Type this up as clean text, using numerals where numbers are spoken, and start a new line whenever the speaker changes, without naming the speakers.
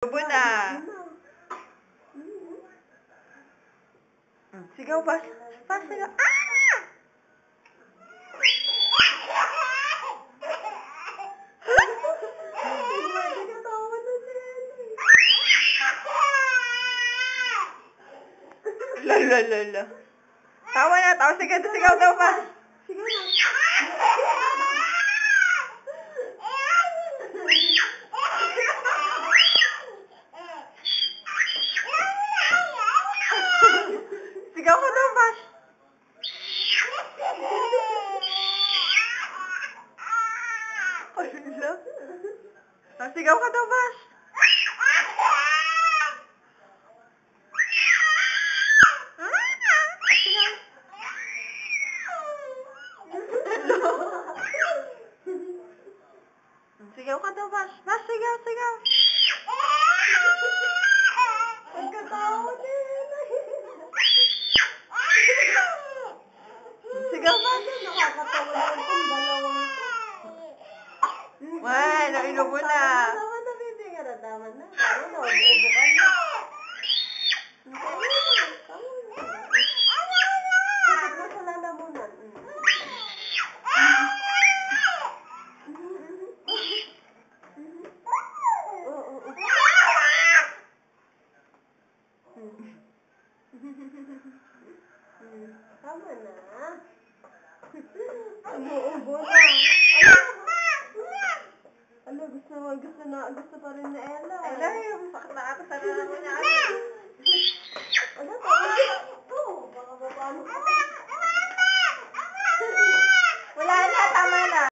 Tubo na. Sigaw pa. Sigaw. Ah! Lala. Tawa na, tawa. Sigaw daw pa. Sigaw na. Sigaw ka daw, Bash. Sigaw ka daw, Bash. Sigaw ka daw, Bash. Bash, sigaw. Pagkatawa din. Sigaw, Bash. Nakakatawa naman itong dalawang ito. Wala, nainubo na. Tama na, baby. Tama na. Ubo ka na. Sakit na sa lalamunan. Tama na. Umuubo na. Gusto pa rin na Ella. Ella, yung sakit na ata sa lalamunan niya. Ano, tama na. Ito, baka paano. Wala na, tama na.